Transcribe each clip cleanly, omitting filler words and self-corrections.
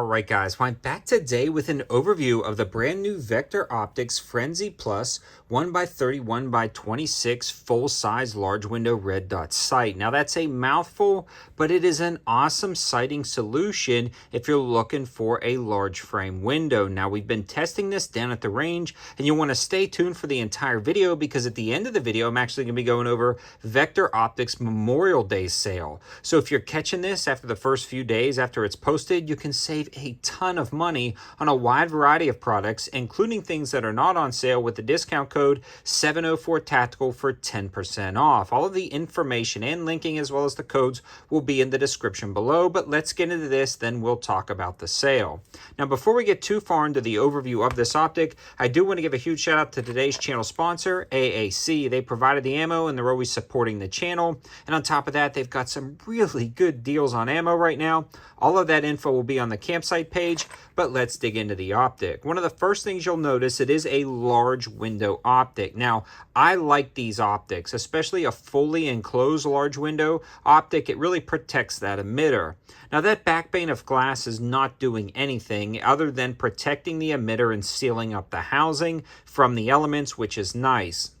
Alright guys, well, I'm back today with an overview of the brand new Vector Optics Frenzy Plus 1x30 1x26 full-size large window red dot sight. Now that's a mouthful, but it is an awesome sighting solution if you're looking for a large frame window. Now we've been testing this down at the range, and you'll want to stay tuned for the entire video because at the end of the video I'm actually going to be going over Vector Optics Memorial Day sale. So if you're catching this after the first few days after it's posted, you can save a ton of money on a wide variety of products, including things that are not on sale with the discount code 704TACTICAL for 10% off. All of the information and linking as well as the codes will be in the description below, but let's get into this, then we'll talk about the sale. Now, before we get too far into the overview of this optic, I do want to give a huge shout out to today's channel sponsor, AAC. They provided the ammo and they're always supporting the channel. And on top of that, they've got some really good deals on ammo right now. All of that info will be on the campsite page, but let's dig into the optic. One of the first things you'll notice, it is a large window optic. Now, I like these optics, especially a fully enclosed large window optic. It really protects that emitter. Now, that backplane of glass is not doing anything other than protecting the emitter and sealing up the housing from the elements, which is nice.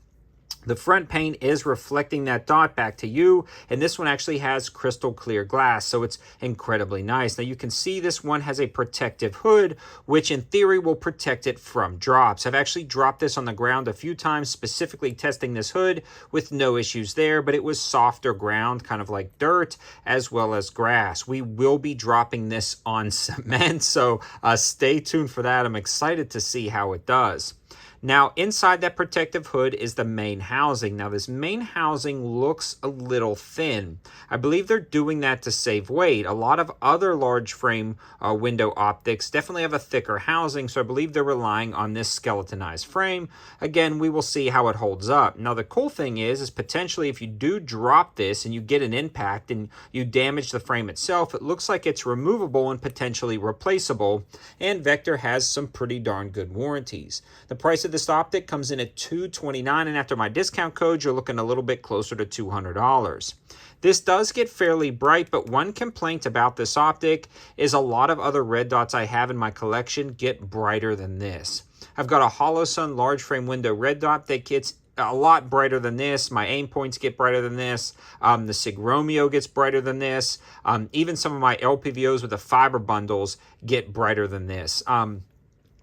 The front pane is reflecting that dot back to you, and this one actually has crystal clear glass, so it's incredibly nice. Now you can see this one has a protective hood, which in theory will protect it from drops. I've actually dropped this on the ground a few times, specifically testing this hood with no issues there, but it was softer ground, kind of like dirt, as well as grass. We will be dropping this on cement, so stay tuned for that. I'm excited to see how it does. Now, inside that protective hood is the main housing. Now, this main housing looks a little thin. I believe they're doing that to save weight. A lot of other large frame window optics definitely have a thicker housing, so I believe they're relying on this skeletonized frame. Again, we will see how it holds up. Now, the cool thing is potentially if you do drop this and you get an impact and you damage the frame itself, it looks like it's removable and potentially replaceable, and Vector has some pretty darn good warranties. The price of this optic comes in at $229, and after my discount code, you're looking a little bit closer to $200. This does get fairly bright, but one complaint about this optic is a lot of other red dots I have in my collection get brighter than this. I've got a Holosun large frame window red dot that gets a lot brighter than this. My aim points get brighter than this. The Sig Romeo gets brighter than this. Even some of my LPVOs with the fiber bundles get brighter than this.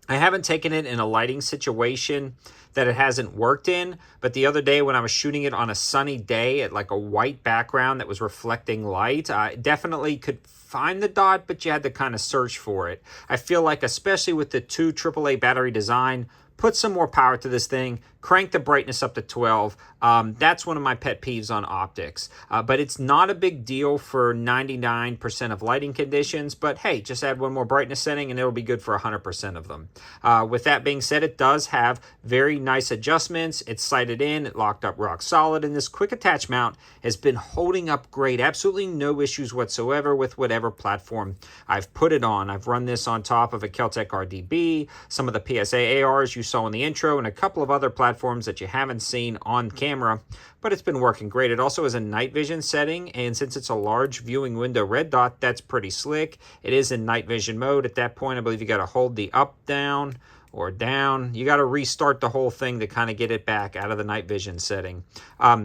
I haven't taken it in a lighting situation that it hasn't worked in, but the other day when I was shooting it on a sunny day at like a white background that was reflecting light, I definitely could find the dot, but you had to kind of search for it. I feel like, especially with the 2 AAA battery design, put some more power to this thing, crank the brightness up to 12. That's one of my pet peeves on optics. But it's not a big deal for 99% of lighting conditions. But hey, just add one more brightness setting and it'll be good for 100% of them. With that being said, it does have very nice adjustments. It's sighted in, it locked up rock solid, and this quick attach mount has been holding up great. Absolutely no issues whatsoever with whatever platform I've put it on. I've run this on top of a Keltec RDB, some of the PSA ARs you saw in the intro, and a couple of other platforms that you haven't seen on camera, but it's been working great. It also has a night vision setting, and since it's a large viewing window red dot, that's pretty slick. It is in night vision mode. At that point, I believe you got to hold the up, down, or down. You got to restart the whole thing to kind of get it back out of the night vision setting.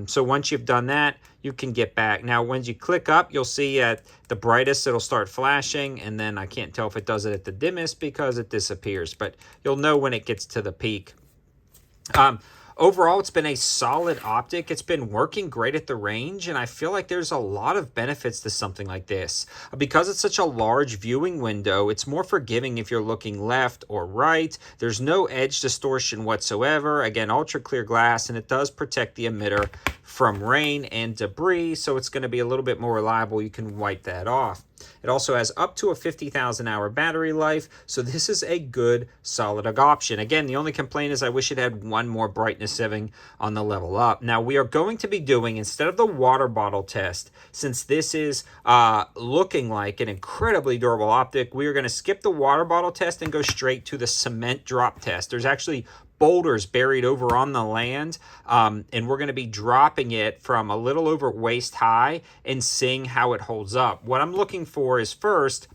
So once you've done that, you can get back. Now, when you click up, you'll see at the brightest, it'll start flashing, and then I can't tell if it does it at the dimmest because it disappears, but you'll know when it gets to the peak. Overall, it's been a solid optic. It's been working great at the range, and I feel like there's a lot of benefits to something like this. Because it's such a large viewing window, it's more forgiving if you're looking left or right. There's no edge distortion whatsoever. Again, ultra clear glass, and it does protect the emitter from rain and debris, so it's going to be a little bit more reliable. You can wipe that off. It also has up to a 50,000 hour battery life, so this is a good, solid option. Again, the only complaint is I wish it had one more brightness setting on the level up. Now, we are going to be doing, instead of the water bottle test, since this is looking like an incredibly durable optic, we are going to skip the water bottle test and go straight to the cement drop test. There's actually boulders buried over on the land, and we're going to be dropping it from a little over waist high and seeing how it holds up. What I'm looking for is first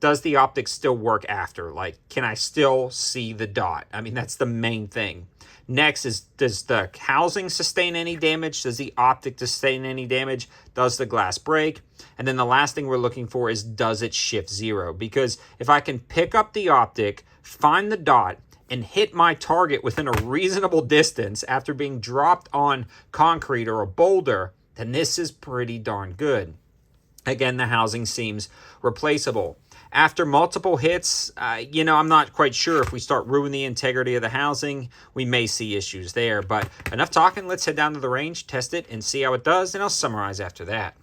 does the optic still work after? Like, can I still see the dot? I mean, that's the main thing. Next is, does the housing sustain any damage? Does the optic sustain any damage? Does the glass break? And then the last thing we're looking for is, does it shift zero? Because if I can pick up the optic, find the dot, and hit my target within a reasonable distance after being dropped on concrete or a boulder, then this is pretty darn good. Again, the housing seems replaceable. After multiple hits, I'm not quite sure if we start ruining the integrity of the housing, we may see issues there. But enough talking, let's head down to the range, test it, and see how it does, and I'll summarize after that.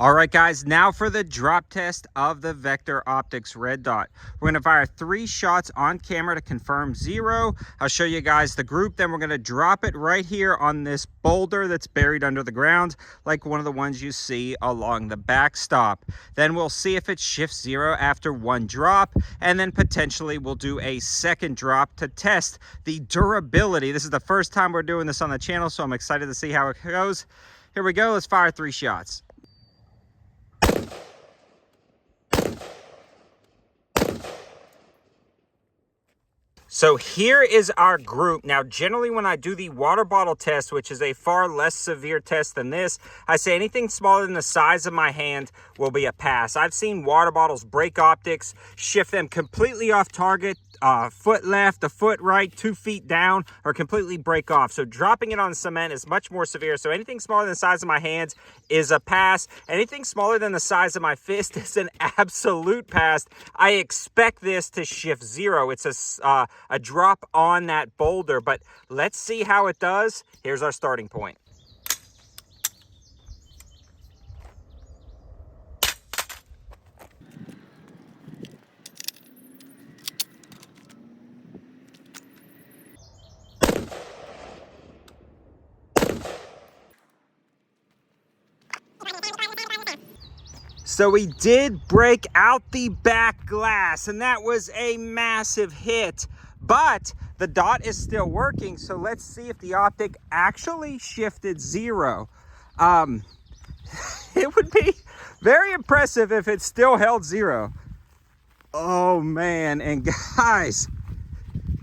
All right, guys, now for the drop test of the Vector Optics Red Dot. We're going to fire 3 shots on camera to confirm zero. I'll show you guys the group, then we're going to drop it right here on this boulder that's buried under the ground, like one of the ones you see along the backstop. Then we'll see if it shifts zero after 1 drop, and then potentially we'll do a second drop to test the durability. This is the first time we're doing this on the channel, so I'm excited to see how it goes. Here we go, let's fire 3 shots. So here is our group. Now, generally when I do the water bottle test, which is a far less severe test than this, I say anything smaller than the size of my hand will be a pass. I've seen water bottles break optics, shift them completely off target, foot left, a foot right, 2 feet down, or completely break off. So dropping it on cement is much more severe. So anything smaller than the size of my hands is a pass. Anything smaller than the size of my fist is an absolute pass. I expect this to shift zero. It's a drop on that boulder, but let's see how it does. Here's our starting point. So we did break out the back glass, and that was a massive hit, but the dot is still working. So let's see if the optic actually shifted zero. It would be very impressive if it still held zero. Oh man, and guys,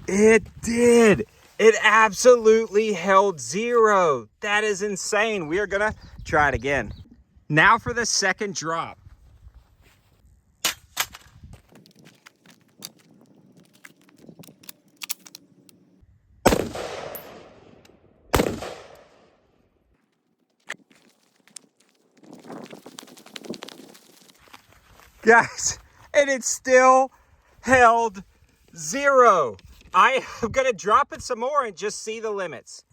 it did. It absolutely held zero. That is insane. We are gonna try it again. Now for the second drop. Guys, and it still held zero. I am gonna drop it some more and just see the limits.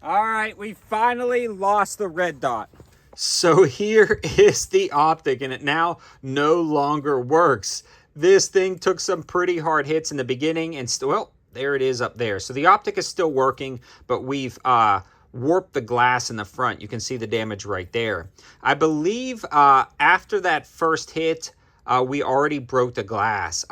All right, we finally lost the red dot. So here is the optic, and it now no longer works. This thing took some pretty hard hits in the beginning, and well, there it is up there. So the optic is still working, but we've warped the glass in the front. You can see the damage right there. I believe after that first hit, we already broke the glass.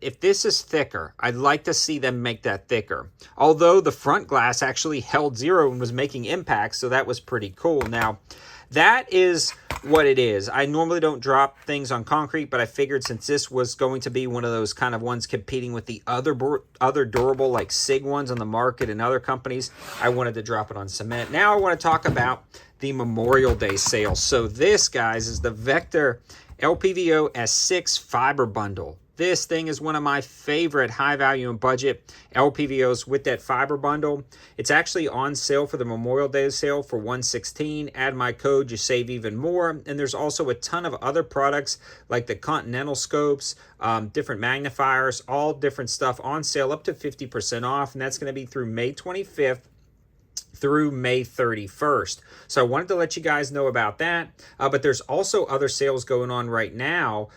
If this is thicker, I'd like to see them make that thicker. Although the front glass actually held zero and was making impacts, so that was pretty cool. Now, that is what it is. I normally don't drop things on concrete, but I figured since this was going to be one of those kind of ones competing with the other durable like SIG ones on the market and other companies, I wanted to drop it on cement. Now I want to talk about the Memorial Day sale. So this, guys, is the Vector LPVO S6 Fiber Bundle. This thing is one of my favorite high value and budget LPVOs with that fiber bundle. It's actually on sale for the Memorial Day sale for $116. Add my code, you save even more. And there's also a ton of other products like the Continental scopes, different magnifiers, all different stuff on sale up to 50% off. And that's going to be through May 25th. Through May 31st. So I wanted to let you guys know about that. But there's also other sales going on right now,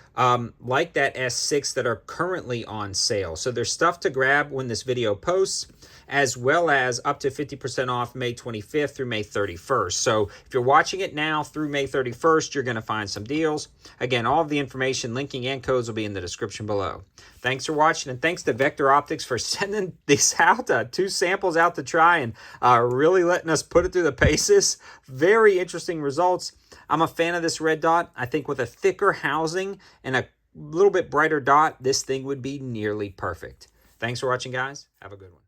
like that S6 that are currently on sale. So there's stuff to grab when this video posts. as well as up to 50% off May 25th through May 31st. So if you're watching it now through May 31st, you're going to find some deals. Again, all of the information, linking, and codes will be in the description below. Thanks for watching, and thanks to Vector Optics for sending these out, 2 samples out to try, and really letting us put it through the paces. Very interesting results. I'm a fan of this red dot. I think with a thicker housing and a little bit brighter dot, this thing would be nearly perfect. Thanks for watching, guys. Have a good one.